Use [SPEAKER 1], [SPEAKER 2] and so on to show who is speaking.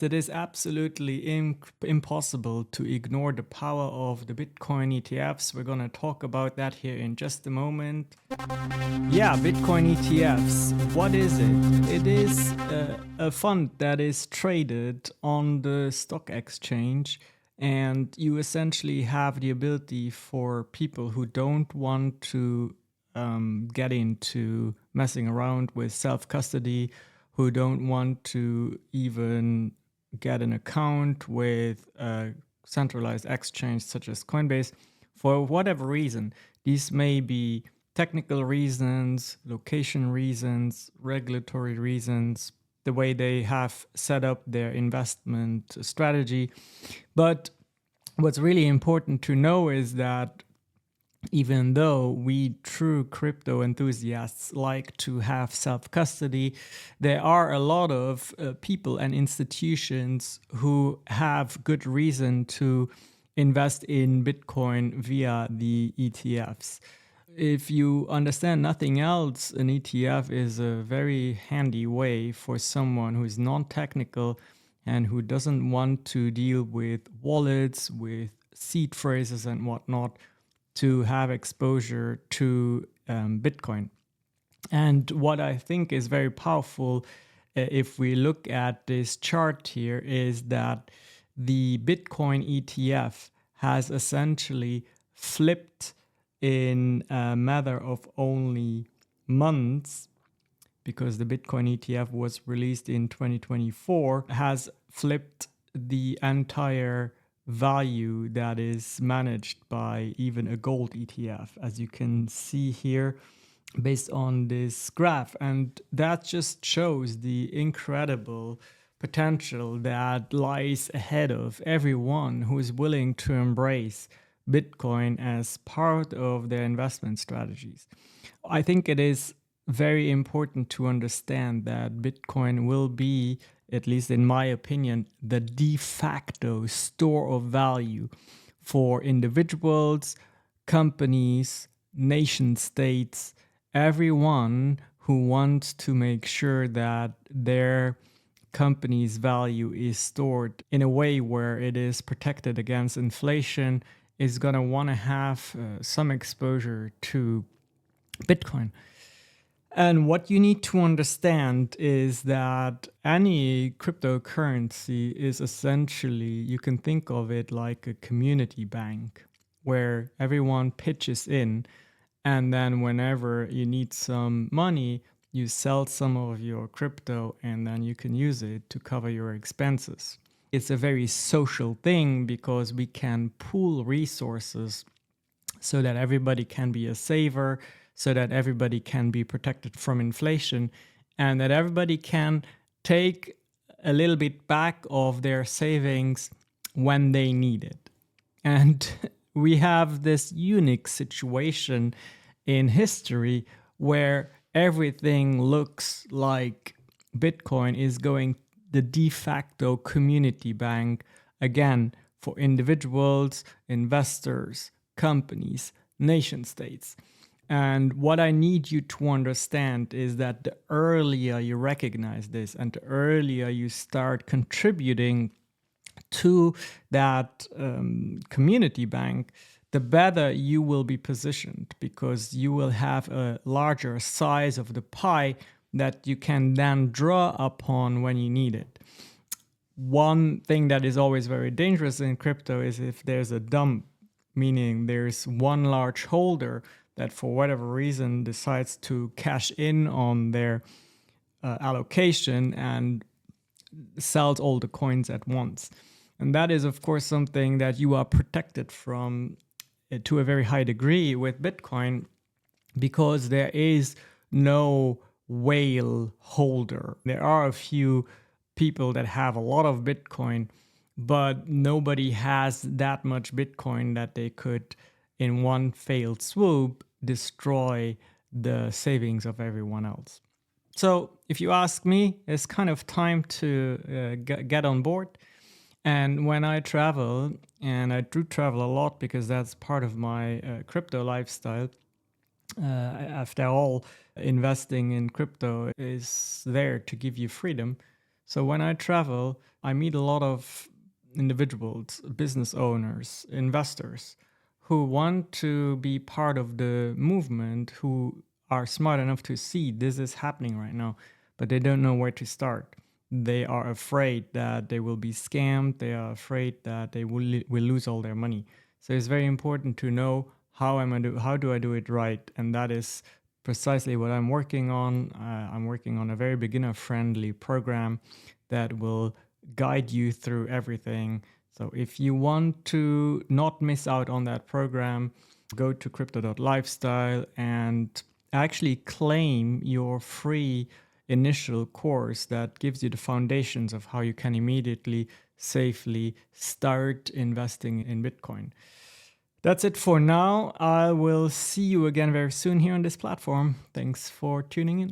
[SPEAKER 1] It is absolutely impossible to ignore the power of the Bitcoin ETFs. We're going to talk about that here in just a moment. Yeah, Bitcoin ETFs. What is it? It is a fund that is traded on the stock exchange, and you essentially have the ability for people who don't want to get into messing around with self-custody, who don't want to even get an account with a centralized exchange such as Coinbase, for whatever reason. These may be technical reasons, location reasons, regulatory reasons, the way they have set up their investment strategy. But what's really important to know is that even though we true crypto enthusiasts like to have self-custody, there are a lot of people and institutions who have good reason to invest in Bitcoin via the ETFs. If you understand nothing else, an ETF is a very handy way for someone who is non-technical and who doesn't want to deal with wallets, with seed phrases and whatnot, to have exposure to Bitcoin. And what I think is very powerful, if we look at this chart here, is that the Bitcoin ETF has essentially flipped in a matter of only months, because the Bitcoin ETF was released in 2024, has flipped the entire value that is managed by even a gold ETF, as you can see here based on this graph. And that just shows the incredible potential that lies ahead of everyone who is willing to embrace Bitcoin as part of their investment strategies. I think it is very important to understand that Bitcoin will be, at least in my opinion, the de facto store of value for individuals, companies, nation states, everyone who wants to make sure that their company's value is stored in a way where it is protected against inflation is going to want to have some exposure to Bitcoin. And what you need to understand is that any cryptocurrency is essentially, you can think of it like a community bank where everyone pitches in, and then whenever you need some money, you sell some of your crypto and then you can use it to cover your expenses. It's a very social thing because we can pool resources so that everybody can be a saver, so that everybody can be protected from inflation, and that everybody can take a little bit back of their savings when they need it. And we have this unique situation in history where everything looks like Bitcoin is going the de facto community bank, again, for individuals, investors, companies, nation states. And what I need you to understand is that the earlier you recognize this and the earlier you start contributing to that community bank, the better you will be positioned, because you will have a larger size of the pie that you can then draw upon when you need it. One thing that is always very dangerous in crypto is if there's a dump, meaning there's one large holder that for whatever reason decides to cash in on their allocation and sells all the coins at once. And that is, of course, something that you are protected from to a very high degree with Bitcoin, because there is no whale holder. There are a few people that have a lot of Bitcoin, but nobody has that much Bitcoin that they could, in one failed swoop, destroy the savings of everyone else. So if you ask me, it's kind of time to get on board. And when I travel, and I do travel a lot because that's part of my crypto lifestyle, after all, investing in crypto is there to give you freedom. So when I travel, I meet a lot of individuals, business owners, investors who want to be part of the movement, who are smart enough to see this is happening right now, but they don't know where to start. They are afraid that they will be scammed. They are afraid that they will lose all their money. So it's very important to know how do I do it right, and that is precisely what I'm working on. I'm working on a very beginner-friendly program that will guide you through everything. So if you want to not miss out on that program, go to crypto.lifestyle and actually claim your free initial course that gives you the foundations of how you can immediately, safely start investing in Bitcoin. That's it for now. I will see you again very soon here on this platform. Thanks for tuning in.